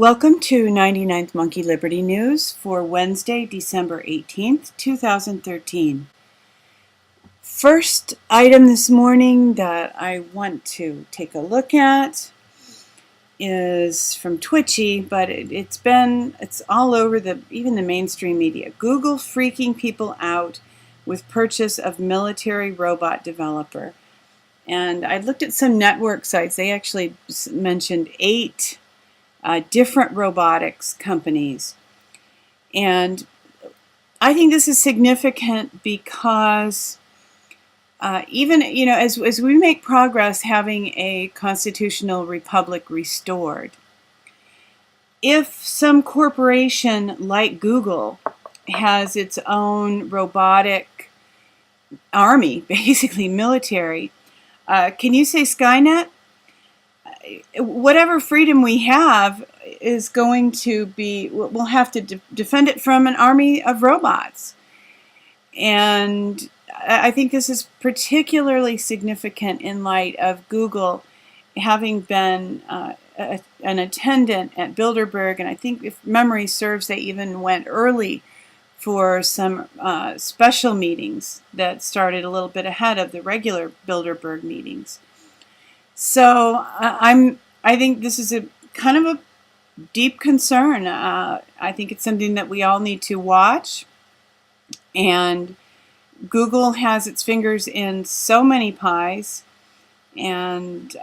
Welcome to 99th Monkey Liberty News for Wednesday, December 18th, 2013. First item this morning that I want to take a look at is from Twitchy, but it's all over even the mainstream media. Google freaking people out with purchase of military robot developer. And I looked at some network sites. They actually mentioned 8 different robotics companies. And I think this is significant because even, as we make progress having a constitutional republic restored, if some corporation like Google has its own robotic army, basically military, can you say Skynet? Whatever freedom we have is going to be, we'll have to defend it from an army of robots. And I think this is particularly significant in light of Google having been an attendant at Bilderberg, and I think if memory serves, they even went early for some special meetings that started a little bit ahead of the regular Bilderberg meetings. So I think this is a kind of a deep concern. I think it's something that we all need to watch. And Google has its fingers in so many pies. And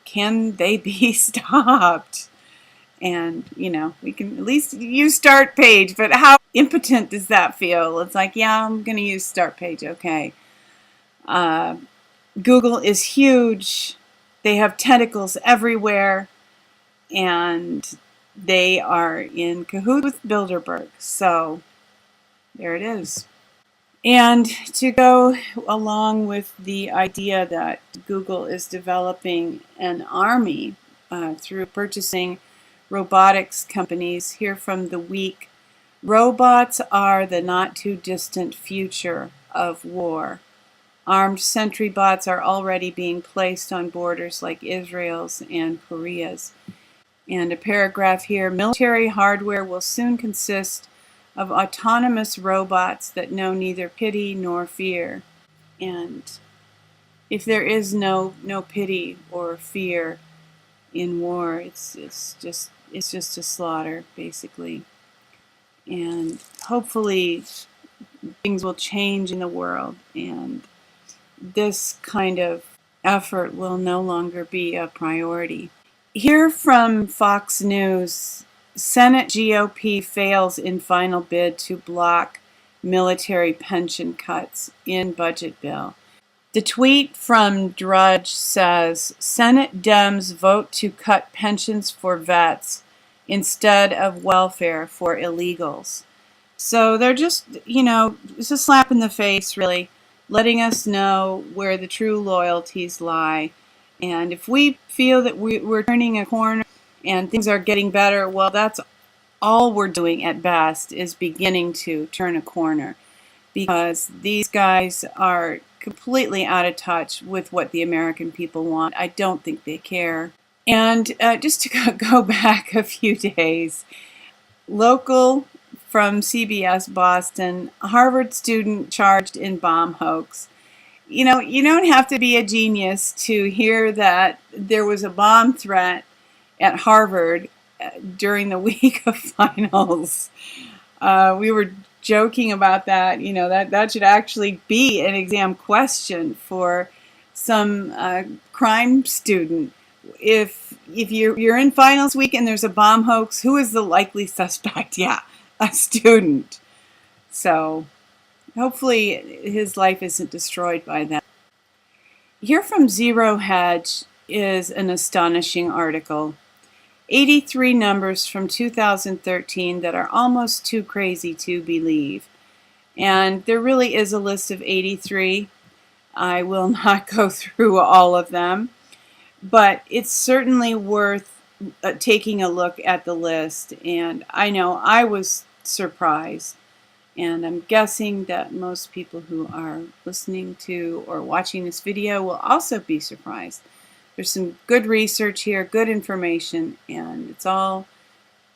can they be stopped? And, we can at least use Start Page. But how impotent does that feel? It's like, yeah, I'm going to use Start Page. Okay. Google is huge. They have tentacles everywhere, and they are in cahoots with Bilderberg. So there it is. And to go along with the idea that Google is developing an army through purchasing robotics companies, here from The Week, robots are the not too distant future of war. Armed sentry bots are already being placed on borders like Israel's and Korea's. And a paragraph here, military hardware will soon consist of autonomous robots that know neither pity nor fear. And if there is no pity or fear in war, it's just a slaughter, basically. And hopefully things will change in the world, and this kind of effort will no longer be a priority. Here from Fox News, Senate GOP fails in final bid to block military pension cuts in budget bill. The tweet from Drudge says, Senate Dems vote to cut pensions for vets instead of welfare for illegals. So they're just, it's a slap in the face, really, letting us know where the true loyalties lie. And if we feel that we're turning a corner and things are getting better, well, that's all we're doing at best, is beginning to turn a corner, because these guys are completely out of touch with what the American people want. I don't think they care. And just to go back a few days, local from CBS Boston, Harvard student charged in bomb hoax. You don't have to be a genius to hear that there was a bomb threat at Harvard during the week of finals. We were joking about that. That should actually be an exam question for some crime student. If you're in finals week and there's a bomb hoax, who is the likely suspect? Yeah, a student. So hopefully his life isn't destroyed by that. Here from Zero Hedge is an astonishing article. 83 numbers from 2013 that are almost too crazy to believe. And there really is a list of 83. I will not go through all of them, but it's certainly worth taking a look at the list. And I know I was surprised, and I'm guessing that most people who are listening to or watching this video will also be surprised. There's some good research here, good information, and it's all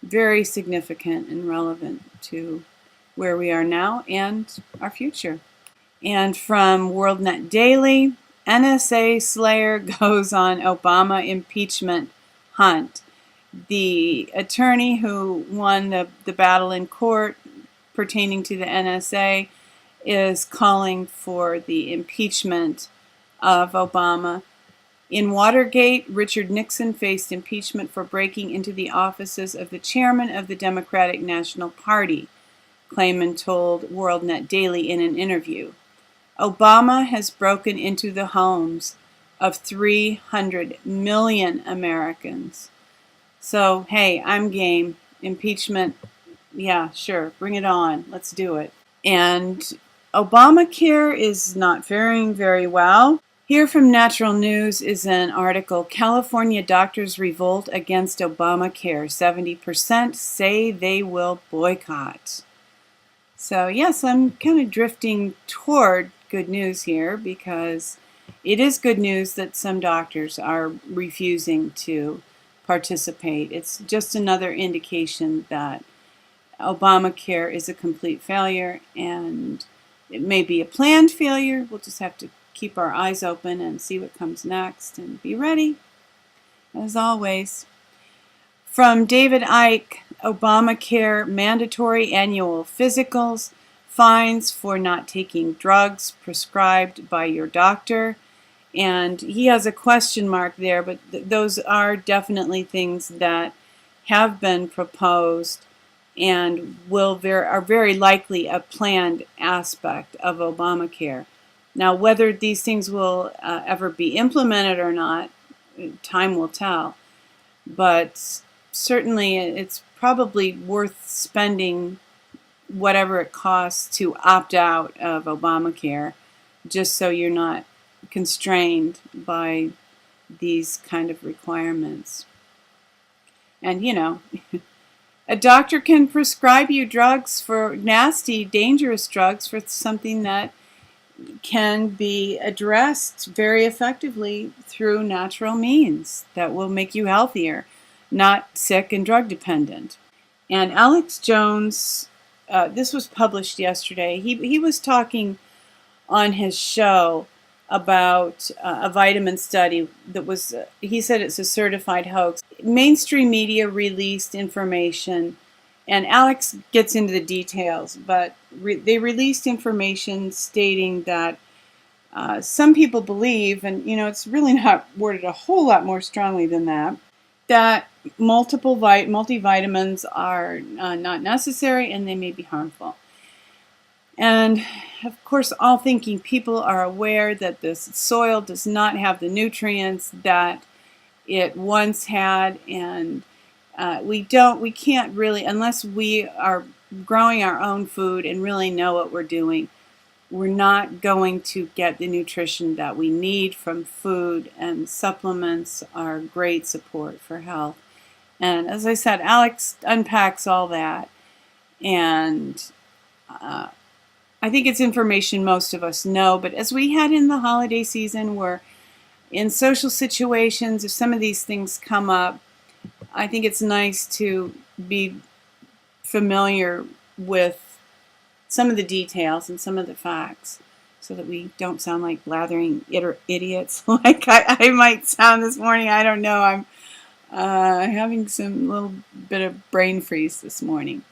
very significant and relevant to where we are now and our future. And from WorldNet Daily, NSA Slayer goes on Obama impeachment hunt. The attorney who won the battle in court pertaining to the NSA is calling for the impeachment of Obama. In Watergate, Richard Nixon faced impeachment for breaking into the offices of the chairman of the Democratic National Party, Klayman told WorldNet Daily in an interview. Obama has broken into the homes of 300 million Americans. So, hey, I'm game. Impeachment, yeah, sure, bring it on. Let's do it. And Obamacare is not faring very well. Here from Natural News is an article, California Doctors Revolt Against Obamacare. 70% say they will boycott. So yes, I'm kind of drifting toward good news here because it is good news that some doctors are refusing to participate. It's just another indication that Obamacare is a complete failure, and it may be a planned failure. We'll just have to keep our eyes open and see what comes next and be ready, as always. From David Icke, Obamacare mandatory annual physicals, fines for not taking drugs prescribed by your doctor. And he has a question mark there, but those are definitely things that have been proposed and are very likely a planned aspect of Obamacare. Now, whether these things will ever be implemented or not, time will tell. But certainly it's probably worth spending whatever it costs to opt out of Obamacare, just so you're not constrained by these kind of requirements. And, you know, a doctor can prescribe you drugs for nasty, dangerous drugs for something that can be addressed very effectively through natural means that will make you healthier, not sick and drug dependent. And Alex Jones, this was published yesterday, he was talking on his show about a vitamin study that was, he said it's a certified hoax. Mainstream media released information, and Alex gets into the details, but they released information stating that some people believe, and you know, it's really not worded a whole lot more strongly than that multivitamins are not necessary and they may be harmful. And of course, all thinking people are aware that this soil does not have the nutrients that it once had, and we can't really, unless we are growing our own food and really know what we're doing, we're not going to get the nutrition that we need from food, and supplements are great support for health. And as I said, Alex unpacks all that, and I think it's information most of us know, but as we head in the holiday season, we're in social situations, if some of these things come up, I think it's nice to be familiar with some of the details and some of the facts so that we don't sound like blathering idiots like I might sound this morning. I don't know. I'm having some little bit of brain freeze this morning.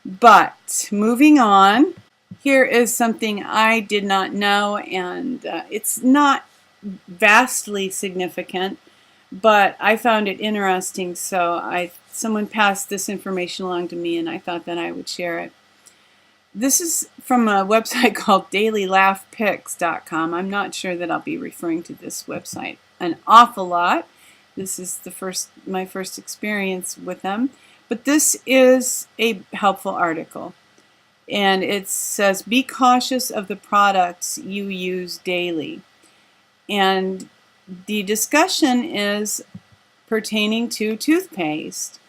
But moving on, here is something I did not know, and it's not vastly significant, but I found it interesting, so someone passed this information along to me, and I thought that I would share it. This is from a website called dailylaughpics.com. I'm not sure that I'll be referring to this website an awful lot. This is my first experience with them, but this is a helpful article. And it says, be cautious of the products you use daily. And the discussion is pertaining to toothpaste.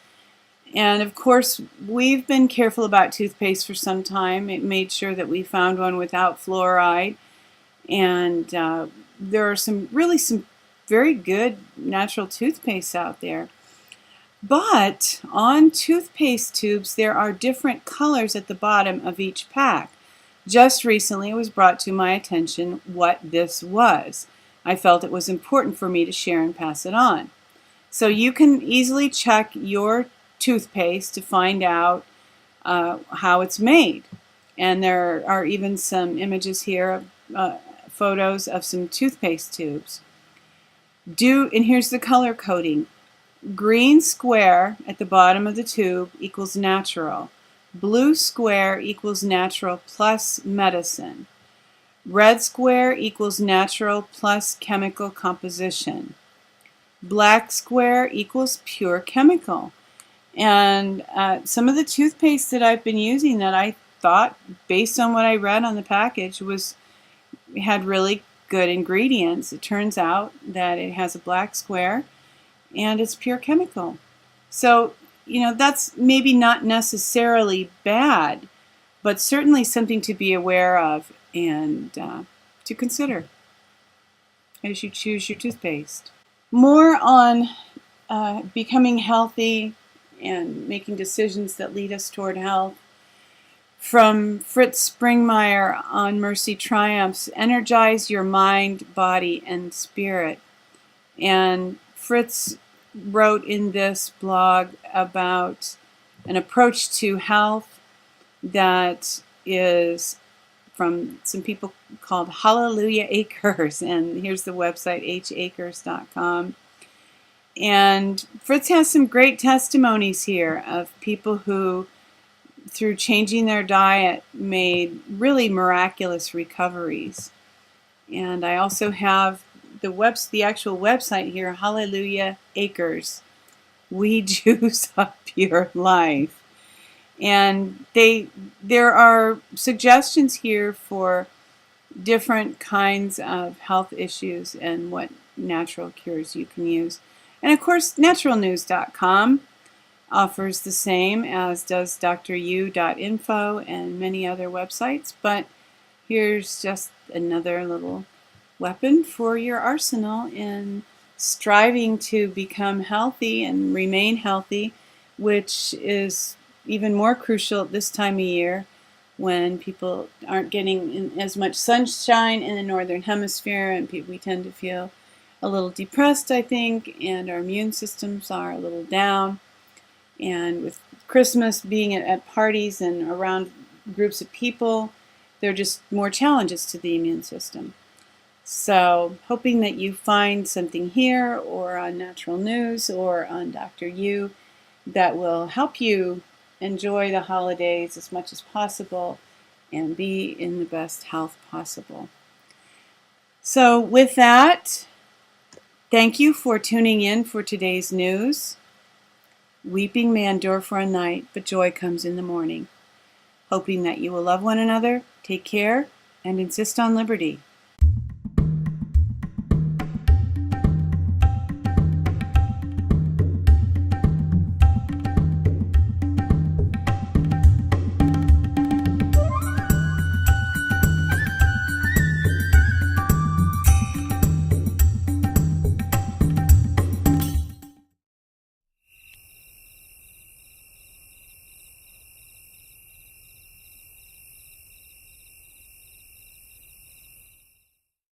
And of course, we've been careful about toothpaste for some time. It made sure that we found one without fluoride. And there are some very good natural toothpaste out there. But on toothpaste tubes, there are different colors at the bottom of each pack. Just recently, it was brought to my attention what this was. I felt it was important for me to share and pass it on. So you can easily check your toothpaste to find out how it's made. And there are even some images here, photos of some toothpaste tubes. And here's the color coding. Green square at the bottom of the tube equals natural. Blue square equals natural plus medicine. Red square equals natural plus chemical composition. Black square equals pure chemical. And some of the toothpaste that I've been using that I thought, based on what I read on the package, had really good ingredients. It turns out that it has a black square and it's pure chemical. So, that's maybe not necessarily bad, but certainly something to be aware of and to consider as you choose your toothpaste. More on becoming healthy and making decisions that lead us toward health. From Fritz Springmeier on Mercy Triumphs, Energize your mind, body, and spirit. And Fritz wrote in this blog about an approach to health that is from some people called Hallelujah Acres, and here's the website, hacres.com. And Fritz has some great testimonies here of people who, through changing their diet, made really miraculous recoveries. And I also have the actual website here, Hallelujah Acres. We juice up your life. And there are suggestions here for different kinds of health issues and what natural cures you can use. And of course, naturalnews.com offers the same, as does dru.info and many other websites. But here's just another little weapon for your arsenal in striving to become healthy and remain healthy, which is even more crucial at this time of year when people aren't getting as much sunshine in the northern hemisphere, and we tend to feel a little depressed, I think, and our immune systems are a little down. And with Christmas being at parties and around groups of people, there are just more challenges to the immune system. So, hoping that you find something here or on Natural News or on Dr. U that will help you enjoy the holidays as much as possible and be in the best health possible. So, with that, thank you for tuning in for today's news. Weeping may endure for a night, but joy comes in the morning. Hoping that you will love one another, take care, and insist on liberty.